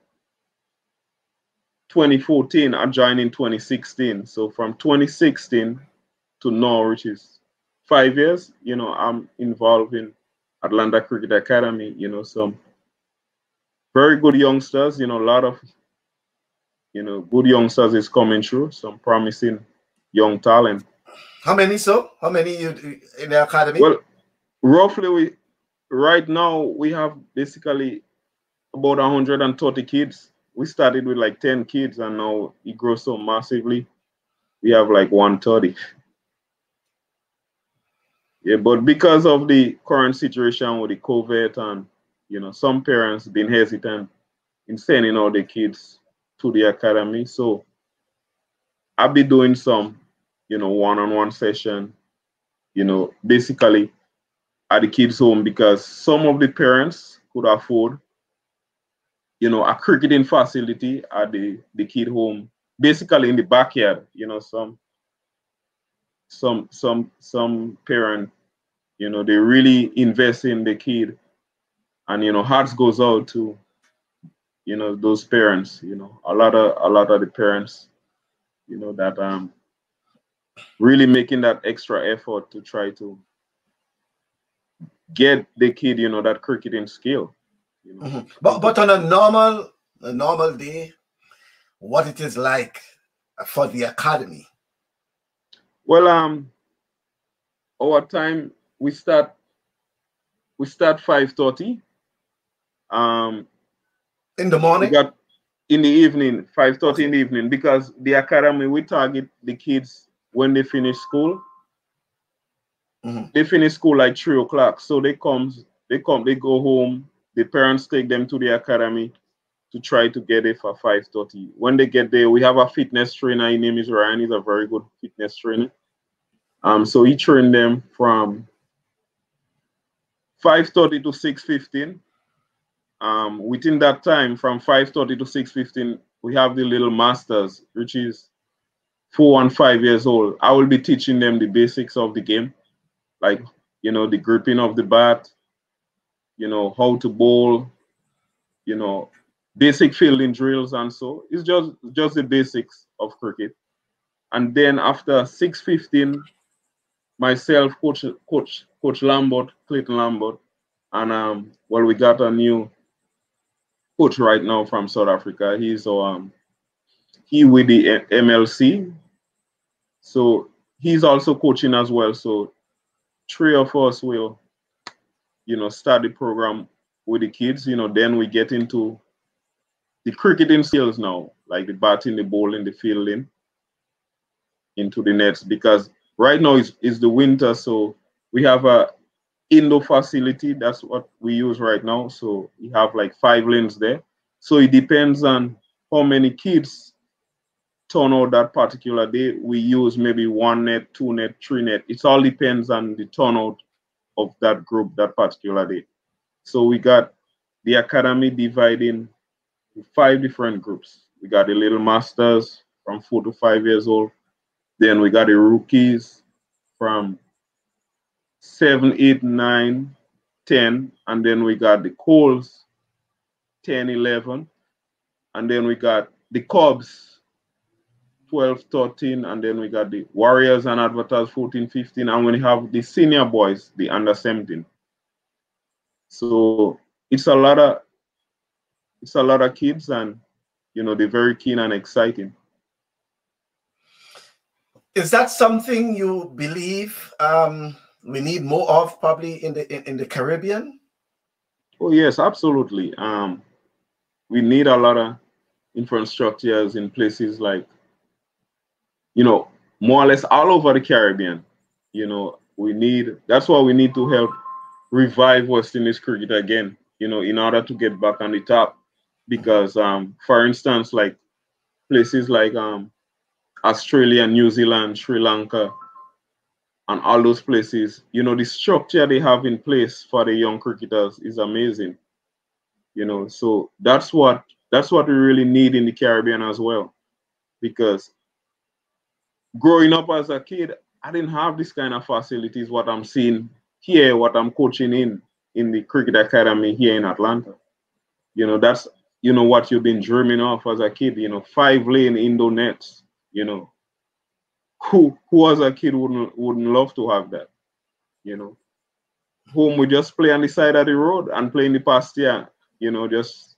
2014. I joined in 2016. So from 2016 to now, which is 5 years, you know, I'm involved in Atlanta Cricket Academy, you know, some very good youngsters, you know, a lot of, you know, good youngsters is coming through, some promising young talent. How many, so? How many you in the academy? Well, roughly, right now, we have basically about 130 kids. We started with like 10 kids, and now it grows so massively. We have like 130. Yeah, but because of the current situation with the COVID, and, you know, some parents been hesitant in sending all the kids to the academy. So I'll be doing some, you know, one-on-one session, you know, basically at the kids' home, because some of the parents could afford, you know, a cricketing facility at the kid home, basically in the backyard. You know, some parent, you know, they really invest in the kid, and, you know, hearts goes out to, you know, those parents. You know, a lot of the parents, you know, that really making that extra effort to try to get the kid, you know, that cricketing skill. You know. Mm-hmm. But on a normal day, what it is like for the academy? Well, our time, we start 5:30. In the morning? We got in the evening, 5:30 in the evening, because the academy, we target the kids when they finish school. Mm-hmm. They finish school like 3 o'clock. So they go home. The parents take them to the academy to try to get it for 5:30. When they get there, we have a fitness trainer. His name is Ryan. He's a very good fitness trainer. So he trained them from 5:30 to 6:15. Within that time, from 5:30 to 6:15, we have the little masters, which is 4 and 5 years old, I will be teaching them the basics of the game, like, you know, the gripping of the bat, you know, how to bowl, you know, basic fielding drills, and so it's just the basics of cricket. And then after 6:15, myself, Coach Lambert, Clayton Lambert, and well, we got a new coach right now from South Africa. He with the MLC, so he's also coaching as well. So 3 of us will, you know, start the program with the kids. You know, then we get into the cricketing skills now, like the batting, the bowling, the fielding, into the nets, because right now is the winter, so we have a indoor facility. That's what we use right now. So we have like 5 lanes there. So it depends on how many kids turn out that particular day. We use maybe 1 net, 2 net, 3 net. It all depends on the turnout of that group that particular day. So we got the academy dividing 5 different groups. We got the little masters from 4 to 5 years old. Then we got the rookies from 7, 8, 9, 10. And then we got the Coles, 10, 11. And then we got the Cubs, 12, 13. And then we got the Warriors and Advertise, 14, 15. And we have the senior boys, the under 17. So it's a lot of kids, and, you know, they're very keen and exciting. Is that something you believe we need more of, probably in the Caribbean? Oh yes, absolutely. We need a lot of infrastructures in places like, you know, more or less all over the Caribbean. You know, that's why we need to help revive West Indies cricket again, you know, in order to get back on the top. Because for instance, like places like Australia, New Zealand, Sri Lanka, and all those places, you know, the structure they have in place for the young cricketers is amazing. You know, so that's what we really need in the Caribbean as well. Because growing up as a kid, I didn't have this kind of facilities, what I'm seeing here, what I'm coaching in the cricket academy here in Atlanta. You know, that's, you know, what you've been dreaming of as a kid, you know, 5-lane indoor nets, you know. Who as a kid wouldn't love to have that, you know? Whom we just play on the side of the road and play in the pasture, you know, just,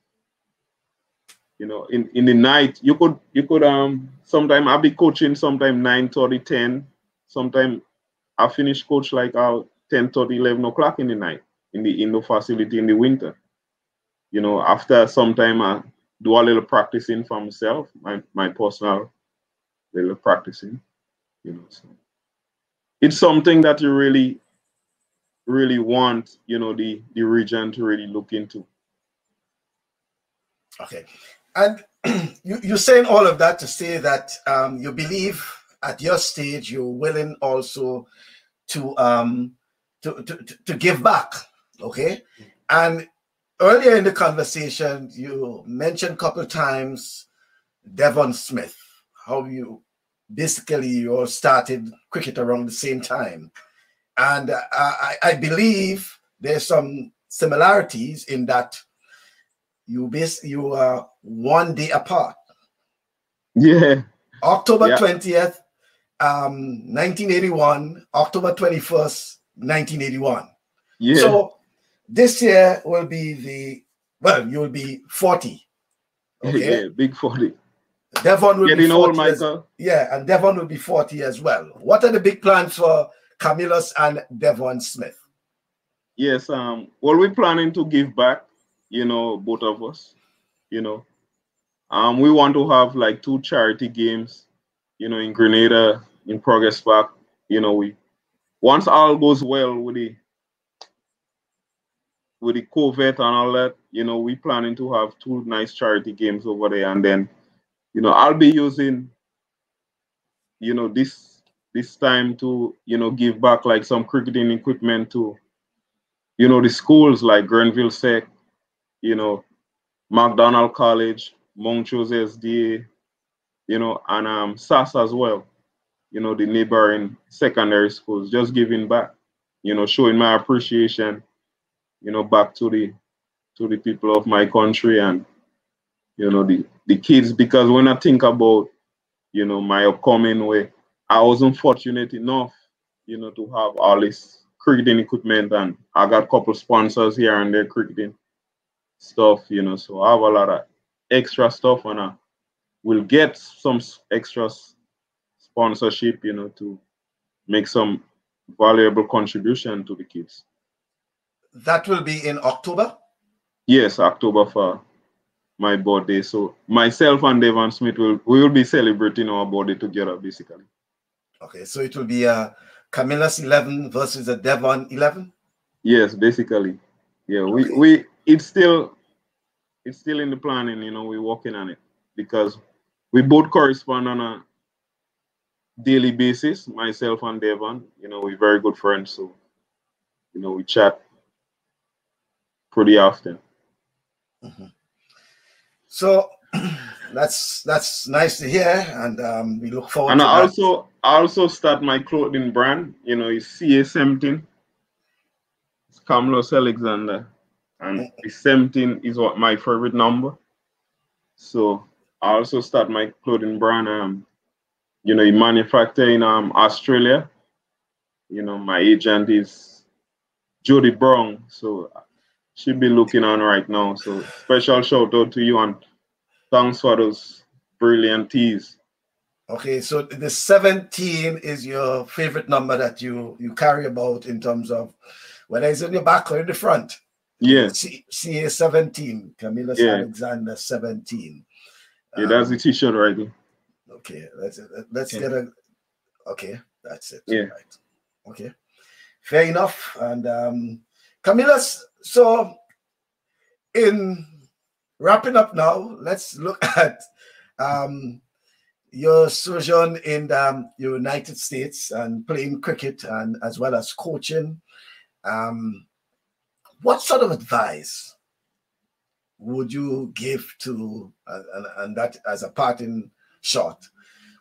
you know, in the night, you could sometime I'll be coaching sometime 9:30, 10. Sometime I finish coach like 10:30, 11 o'clock in the night in the indoor facility in the winter. You know, after some time I do a little practicing for myself, my personal little practicing, you know. So it's something that you really, really want, you know, the region to really look into. Okay. And you're saying all of that to say that you believe at your stage you're willing also to give back, okay? And earlier in the conversation, you mentioned a couple of times Devon Smith, how you all started cricket around the same time. And I believe there's some similarities in that you are 1 day apart. Yeah. October 20th, 1981, October 21st, 1981. Yeah. So this year will be you'll be 40. Okay. Yeah, big 40. Devon will be 40. Old, Michael. And Devon will be 40 as well. What are the big plans for Camilus and Devon Smith? Yes, well, we're planning to give back, you know, both of us, you know. We want to have like 2 charity games, you know, in Grenada, in Progress Park. You know, once all goes well with the COVID and all that, you know, we're planning to have 2 nice charity games over there. And then, you know, I'll be using, you know, this time to, you know, give back like some cricketing equipment to, you know, the schools like Grenville Sec, you know, McDonald College, Montrose SDA, you know, and SAS as well, you know, the neighboring secondary schools, just giving back, you know, showing my appreciation, you know, back to the people of my country and, you know, the kids, because when I think about, you know, my upcoming way, I wasn't fortunate enough, you know, to have all this cricketing equipment, and I got a couple sponsors here and there cricketing stuff, you know, so I have a lot of extra stuff, and I will get some extra sponsorship, you know, to make some valuable contribution to the kids. That will be in October? Yes, October for my birthday. So myself and Devon Smith we will be celebrating our birthday together, basically. Okay, so it will be a Camilus 11 versus a Devon 11? Yes, basically. Yeah, okay. It's still in the planning, you know, we're working on it because we both correspond on a daily basis, myself and Devon. You know, we're very good friends, so, you know, we chat pretty often. Mm-hmm. So that's nice to hear, and we look forward to that. And I also start my clothing brand, you know, it's CA17. It's Camilus Alexander. And the 17 is what my favorite number. So I also start my clothing brand. You know, manufacture in Australia. You know, my agent is Jody Brown, so she'll be looking on right now. So special shout out to you and thanks for those brilliant teas. Okay, so the 17 is your favorite number that you carry about in terms of whether it's in your back or in the front. Yes. CA 17, Camilus Alexander 17. Yeah, that's the t-shirt right there. Okay, let's get a. Okay, that's it. Yeah. Right. Okay, fair enough. And Camilus, so in wrapping up now, let's look at your sojourn in the United States and playing cricket and as well as coaching. What sort of advice would you give to, and that as a parting shot,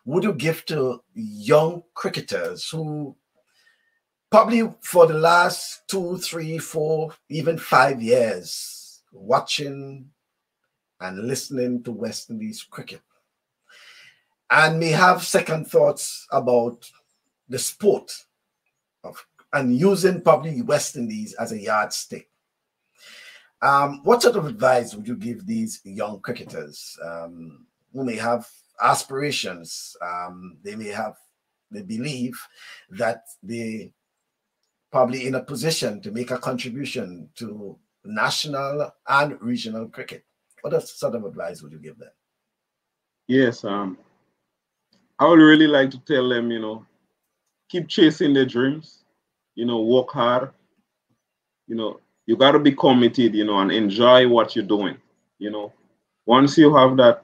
would you give to young cricketers who probably for the last 2, 3, 4, even 5 years watching and listening to West Indies cricket and may have second thoughts about the sport and using probably West Indies as a yardstick? What sort of advice would you give these young cricketers who may have aspirations? They believe that they probably in a position to make a contribution to national and regional cricket. What sort of advice would you give them? Yes, I would really like to tell them, you know, keep chasing their dreams, you know, work hard, you know, you got to be committed, you know, and enjoy what you're doing. You know, once you have that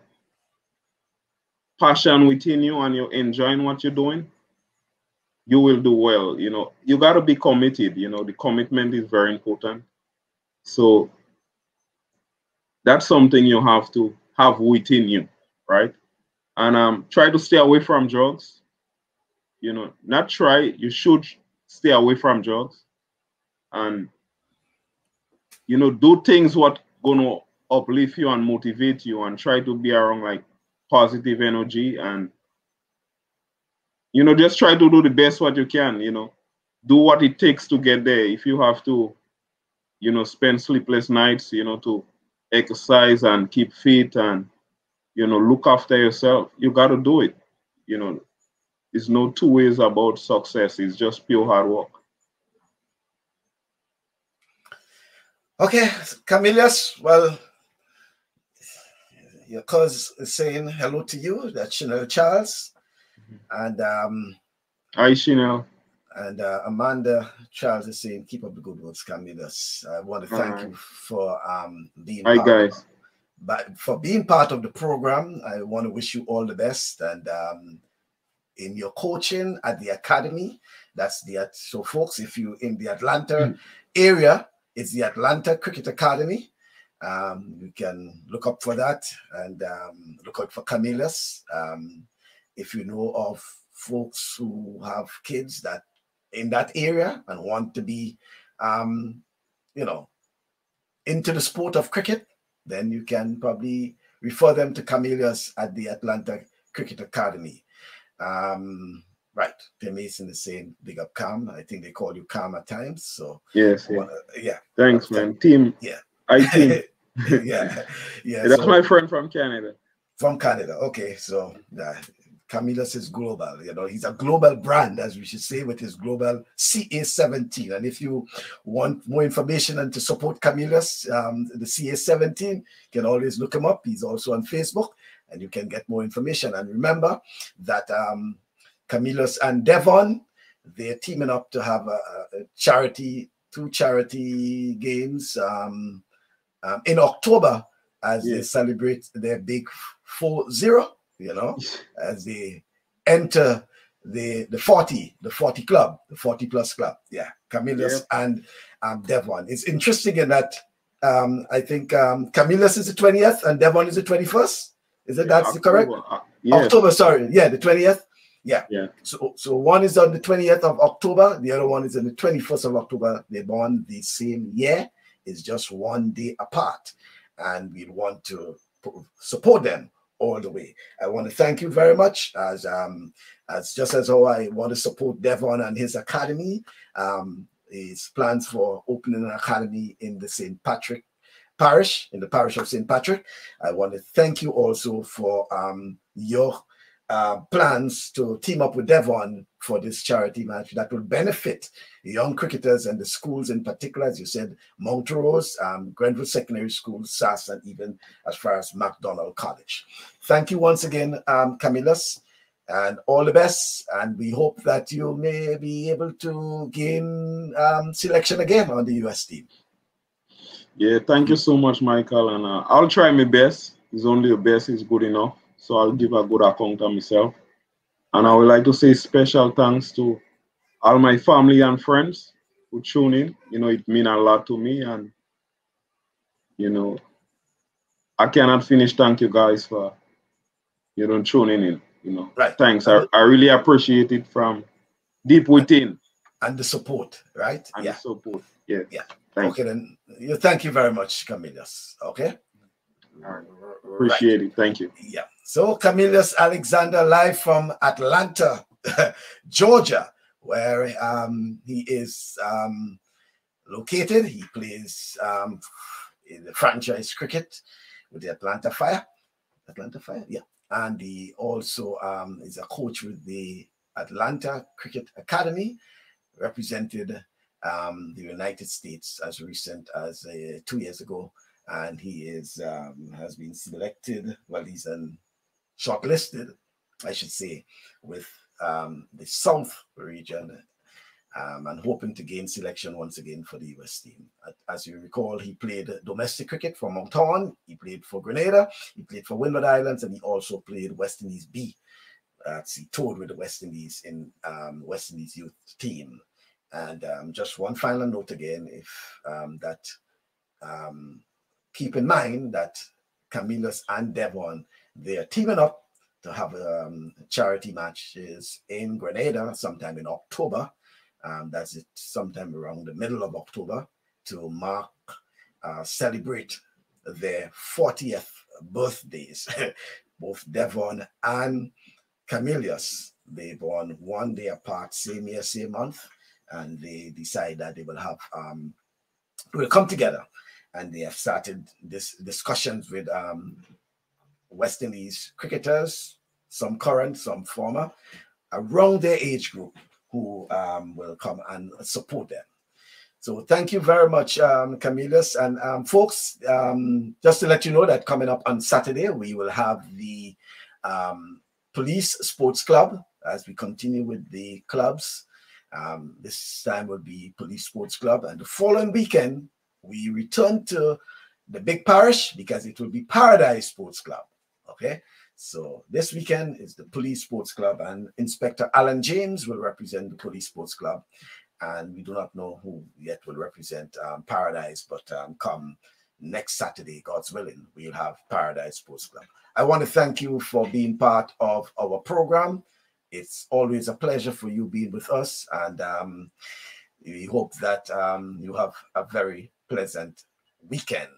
passion within you and you're enjoying what you're doing, you will do well. You know, you got to be committed. You know, the commitment is very important. So that's something you have to have within you, right? And try to stay away from drugs. You know, not try, you should stay away from drugs. And you know, do things what gonna uplift you and motivate you, and try to be around like positive energy, and you know, just try to do the best what you can. You know, do what it takes to get there. If you have to, you know, spend sleepless nights, you know, to exercise and keep fit and, you know, look after yourself, you got to do it. You know, there's no two ways about success. It's just pure hard work. Okay, Camilus, well, your cuz is saying hello to you. That's Chanel Charles. And hi, Chanel. And Amanda Charles is saying, keep up the good works, Camilus. I want to thank you for being for being part of the program. I want to wish you all the best. And in your coaching at the academy, so folks, if you in the Atlanta area, it's the Atlanta Cricket Academy. You can look up for that and look out for Camilus. If you know of folks who have kids that in that area and want to be, you know, into the sport of cricket, then you can probably refer them to Camilus at the Atlanta Cricket Academy. Right, Tim Mason is saying big up Cam. I think they call you Cam at times. So yes, yeah. Thanks, man. Team. Yeah. Team. yeah. That's so, my friend from Canada. From Canada. Okay. So Camilus is global. You know, he's a global brand, as we should say, with his global CA17. And if you want more information and to support Camilus, the CA17, you can always look him up. He's also on Facebook, and you can get more information. And remember that Camilus and Devon, they're teaming up to have two charity games in October as they celebrate their big 4-0, you know, as they enter the 40 club, the 40+ club. Yeah, Camilus and Devon. It's interesting in that I think Camilus is the 20th and Devon is the 21st. Is it that's correct? October, sorry. Yeah, the 20th. Yeah. So one is on the 20th of October, the other one is on the 21st of October. They're born the same year. It's just 1 day apart, and we want to support them all the way. I want to thank you very much, as just as how I want to support Devon and his academy. His plans for opening an academy in the St. Patrick parish, in the parish of St. Patrick. I want to thank you also for your plans to team up with Devon for this charity match that will benefit young cricketers and the schools in particular, as you said, Montrose, Grenada Secondary School, SAS, and even as far as MacDonald College. Thank you once again, Camilus, and all the best. And we hope that you may be able to gain selection again on the US team. Yeah, thank you so much, Michael. And I'll try my best. It's only the best is good enough. So I'll give a good account of myself. And I would like to say special thanks to all my family and friends who tune in. You know, it means a lot to me. And, you know, I cannot finish. Thank you guys for, you know, tuning in. You know, thanks. I really appreciate it from deep within. And the support, right? And the support. Yeah. Thank you. Then thank you very much, Camilus. Okay. Appreciate it. Thank you. Yeah. So Camilus Alexander live from Atlanta, Georgia, where he is located. He plays in the franchise cricket with the Atlanta Fire. Yeah. And he also is a coach with the Atlanta Cricket Academy, represented the United States as recent as 2 years ago. And he is has been selected, well, he's shortlisted, I should say, with the South region, and hoping to gain selection once again for the US team. As you recall, he played domestic cricket for Mount Horn, he played for Grenada, he played for Windward Islands, and he also played West Indies B. He toured with the West Indies in West Indies youth team. And just one final note again, if keep in mind that Camilus and Devon, they are teaming up to have charity matches in Grenada sometime in October. That's it, sometime around the middle of October, to mark, celebrate their 40th birthdays. Both Devon and Camilus, they born 1 day apart, same year, same month, and they decide that they will have will come together. And they have started this discussions with West Indies cricketers, some current, some former, around their age group, who will come and support them. So thank you very much, Camilus. And folks, just to let you know that coming up on Saturday, we will have the Police Sports Club as we continue with the clubs. This time will be Police Sports Club. And the following weekend, we return to the big parish because it will be Paradise Sports Club. Okay, so this weekend is the Police Sports Club, and Inspector Alan James will represent the Police Sports Club, and we do not know who yet will represent Paradise, but come next Saturday, God's willing, we'll have Paradise Sports Club. I want to thank you for being part of our program. It's always a pleasure for you being with us, and we hope that you have a very pleasant weekend.